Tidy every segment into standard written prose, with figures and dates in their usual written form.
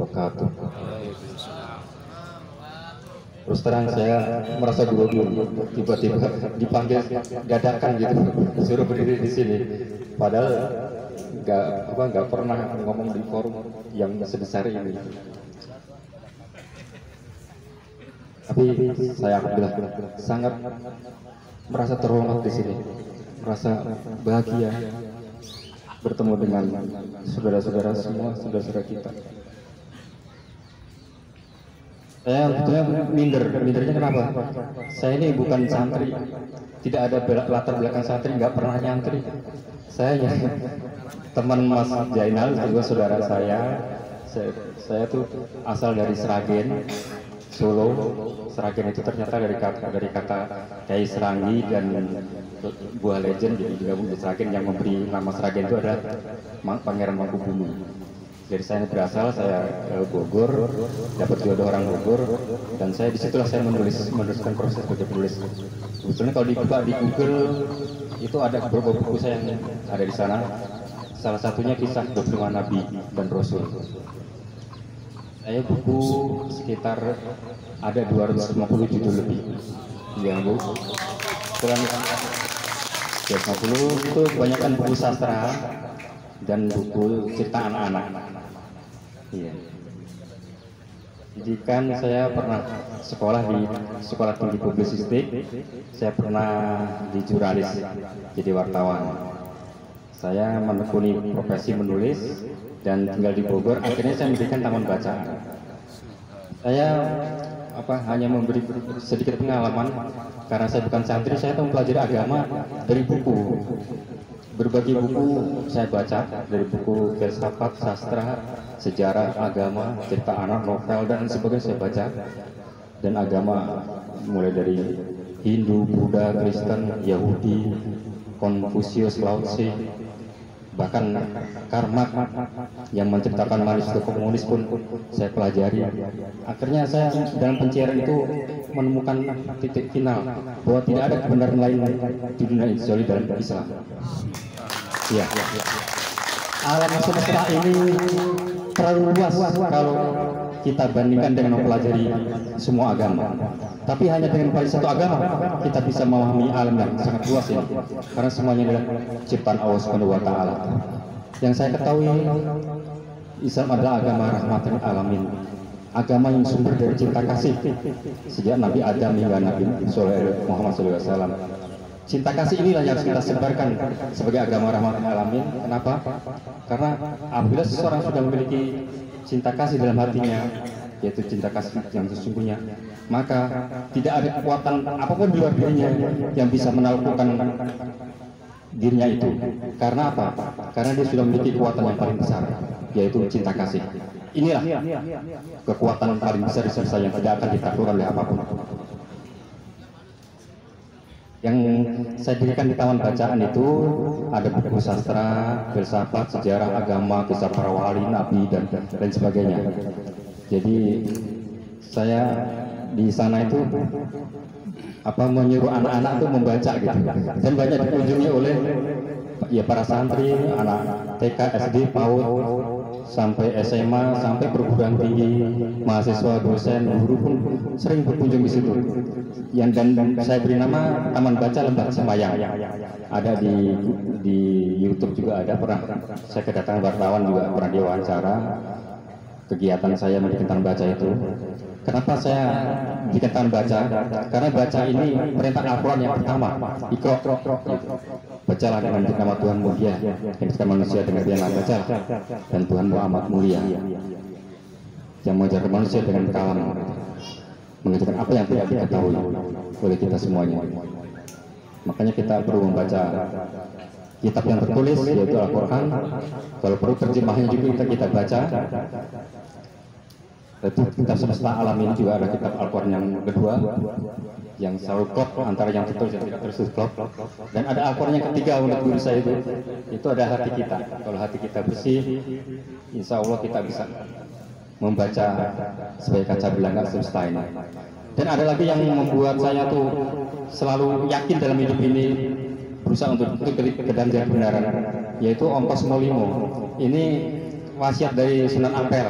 wabarakatuh. Terus terang saya merasa grogi, tiba-tiba dipanggil dadakan gitu, suruh berdiri di sini. Padahal nggak pernah ngomong di forum yang sebesar ini. Tapi saya alhamdulillah sangat merasa terhormat di sini, merasa bahagia bertemu dengan saudara-saudara semua, saudara-saudara kita. Saya sebetulnya mindernya kenapa? Saya ini bukan santri, tidak ada latar belakang santri, nggak pernah nyantri. Saya teman Mas Jainal, juga saudara saya tuh asal dari Sragen, Solo. Sragen itu ternyata dari kata Kiai Serangi dan buah legend, jadi digabung di Sragen. Yang memberi nama Sragen itu adalah Pangeran Mangkubumi. Jadi saya berasal, saya Bogor, dapat jodoh orang Bogor, dan disitulah saya meneruskan proses sebagai penulis. Sebetulnya kalau dibuka di Google itu ada beberapa buku saya yang ada di sana. Salah satunya kisah 25 Nabi dan Rasul. Saya buku sekitar ada 250 judul lebih. Yang Bu, 250 itu kebanyakan buku sastra dan buku cerita anak-anak. Iya. Jadi kan saya pernah sekolah di Sekolah Tinggi Publisistik, saya pernah di jurnalis, jadi wartawan. Saya menekuni profesi menulis dan tinggal di Bogor. Akhirnya saya mendirikan taman bacaan. Saya hanya memberi sedikit pengalaman karena saya bukan santri. Saya tahu mempelajari agama dari buku. Berbagai buku saya baca, dari buku filsafat, sastra, sejarah, agama, cerita anak, novel, dan sebagainya saya baca. Dan agama mulai dari Hindu, Buddha, Kristen, Yahudi, Konfusius, Lao Tse, bahkan Karl Marx yang menceritakan manifesto komunis pun saya pelajari. Akhirnya saya dalam pencarian itu menemukan titik final bahwa tidak ada kebenaran lain di dunia ini kecuali dalam Islam. Ya, alam semesta ini terlalu luas kalau kita bandingkan dengan mempelajari semua agama. Tapi hanya dengan mempelajari satu agama kita bisa memahami alam yang sangat luas ini, karena semuanya adalah ciptaan Allah Subhanahu wa Ta'ala. Yang saya ketahui, Islam adalah agama rahmatan alamin, agama yang sumber dari cinta kasih sejak Nabi Adam hingga Nabi Muhammad SAW. Cinta kasih inilah yang harus kita sebarkan sebagai agama rahmatan alamin. Kenapa? Karena apabila seseorang sudah memiliki cinta kasih dalam hatinya, yaitu cinta kasih yang sesungguhnya, maka tidak ada kekuatan apapun di luar dirinya yang bisa menaklukkan dirinya itu. Karena apa? Karena dia sudah memiliki kekuatan yang paling besar, yaitu cinta kasih. Inilah kekuatan paling besar di sisa yang tidak akan ditaklukkan oleh apapun. Yang saya dirikan di taman bacaan itu ada buku sastra, filsafat, sejarah, agama, kisah para wali, nabi, dan sebagainya. Jadi saya di sana itu menyuruh anak-anak itu membaca gitu, dan banyak dikunjungi oleh para santri, anak TK, SD, PAUD, sampai SMA, sampai perguruan tinggi, mahasiswa, dosen, guru pun sering berkunjung di situ. Dan saya beri nama Taman Baca Lembah Sembayang. Ada di YouTube juga ada, pernah saya kedatangan wartawan juga pernah diwawancara kegiatan saya mendirikan Taman Baca itu. Kenapa saya bikin Taman Baca? Karena baca ini perintah Al-Quran yang pertama, Iqra, bacalah dengan nama Tuhanmu dia yang menciptakan manusia dengan dia baca, dan Tuhanmu amat mulia yang mengajarkan manusia dengan kalam, mengajarkan apa yang tidak diketahui oleh kita semuanya. Makanya kita perlu membaca kitab yang tertulis, yaitu Al-Quran. Kalau perlu terjemahnya juga kita baca. Itu kitab semesta alam ini juga ada kitab Al-Quran yang kedua, yang selalu klop antara yang tertulis dan tidak tertulis klop. Dan ada Al-Quran yang ketiga menurut guru saya itu ada hati kita. Kalau hati kita bersih, insya Allah kita bisa membaca sebagai kaca belangga semesta ini. Dan ada lagi yang membuat saya tuh selalu yakin dalam hidup ini, berusaha untuk kebenaran, yaitu Ongkos Molimo. Ini wasiat dari Sunan Ampel.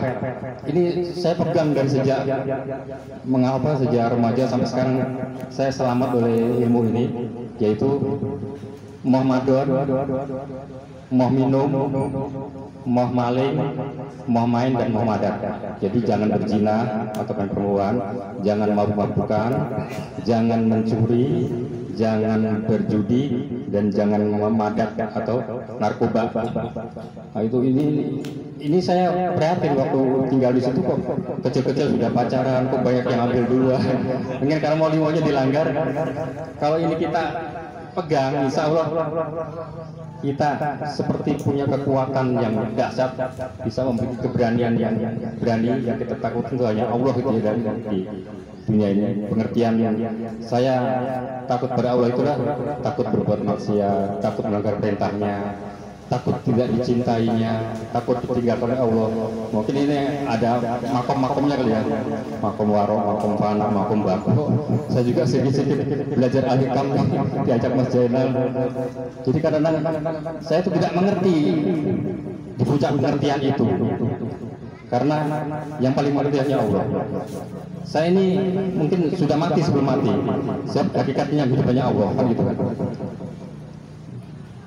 Ini saya pegang dari sejak sejak remaja sampai sekarang. Saya selamat oleh ilmu ini, yaitu moh madon, moh minum, moh maling, moh main, dan moh madat. Jadi jangan berzina atau perempuan, jangan mabuk-mabukan, jangan mencuri, jangan berjudi, dan jangan memadat atau narkoba. Nah, ini saya prihatin waktu tinggal di situ, kok kecil-kecil sudah pacaran, kok banyak yang ambil duluan. Mungkin karena mau-maunya dilanggar. Kalau ini kita pegang, insya Allah kita seperti punya kekuatan yang dahsyat, bisa memiliki keberanian yang berani. Yang kita takutkan itu hanya Allah gitu ya, di dunia ini. Pengertian yang saya takut pada Allah itulah takut berbuat maksiat, takut melanggar perintahnya, takut tidak dicintainya, takut ditinggalkan oleh Allah. Mungkin ini ada makom-makomnya kali ya, makom warok, makom fana, makom bako. Saya juga sedikit-sedikit belajar al-hikam diajak Mas Jainal. Jadi kadang-kadang saya itu tidak mengerti di puncak pengertian itu, karena yang paling mengerti hanya Allah. Saya ini mungkin sudah mati sebelum mati. Saya hakikatnya hidup hanya Allah, kan gitu kan.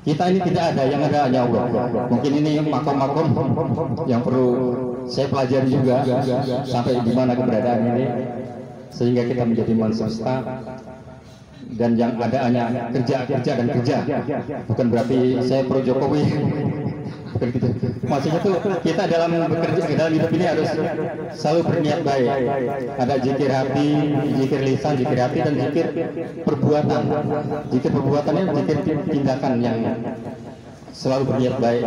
Kita ini tidak ada, yang ada hanya Allah. Mungkin ini makom-makom yang perlu saya pelajari juga sampai di mana keberadaan ini, sehingga kita menjadi manusia dan yang ada hanya kerja dan kerja. Bukan berarti saya pro Jokowi. Bukan gitu. Maksudnya tuh kita dalam bekerja, dalam hidup ini harus selalu berniat baik. Ada zikir hati, zikir lisan, zikir hati, dan zikir perbuatan. Zikir perbuatannya zikir tindakan yang selalu berniat baik,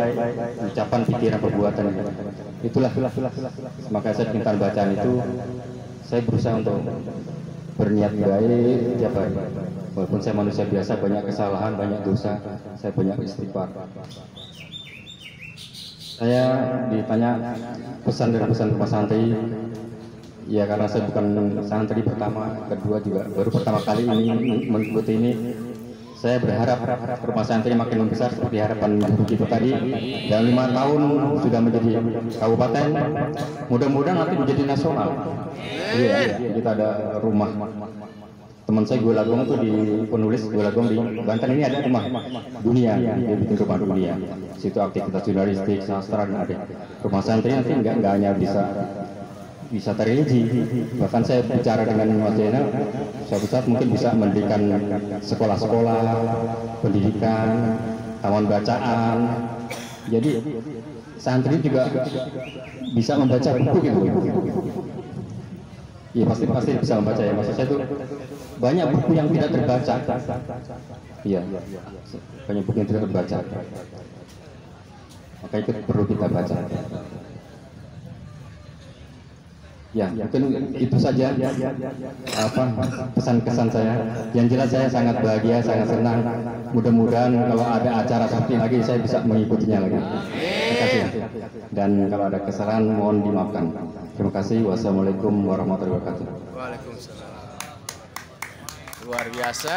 ucapan, pikiran, perbuatan. Itulah. Maka saya pintar bacaan itu, saya berusaha untuk berniat baik tiap hari. Walaupun saya manusia biasa, banyak kesalahan, banyak dosa, saya banyak istighfar. Saya ditanya pesan dari pesan rumah santri, ya karena saya bukan santri pertama, kedua juga baru pertama kali ini mengikuti ini. Saya berharap rumah santri makin membesar seperti harapan guru kita tadi. Dan 5 tahun sudah menjadi kabupaten, mudah-mudahan nanti menjadi nasional. Iya, kita ada rumah. Teman saya Gue Lagong tuh, di penulis Gue Lagong di Banten ini ada rumah dunia, dia bikin rumah dunia. Situ aktivitas jurnalistik, sastra, dan ada rumah santri. Nanti nggak hanya bisa religi, bahkan saya bicara dengan Mas Zainal, suatu saat mungkin bisa mendirikan sekolah-sekolah, pendidikan, taman bacaan. Jadi santri juga bisa membaca buku gitu. Iya, pasti bisa membaca ya. Maksud saya itu banyak buku yang tidak terbaca. Iya, banyak buku yang tidak terbaca. Maka itu perlu kita baca. Ya, mungkin itu saja pesan-kesan saya. Yang jelas saya sangat bahagia, sangat senang. Mudah-mudahan kalau ada acara seperti lagi saya bisa mengikutinya lagi. Terima kasih. Dan kalau ada kesalahan mohon dimaafkan. Terima kasih. Wassalamualaikum warahmatullahi wabarakatuh. Waalaikumsalam. Luar biasa.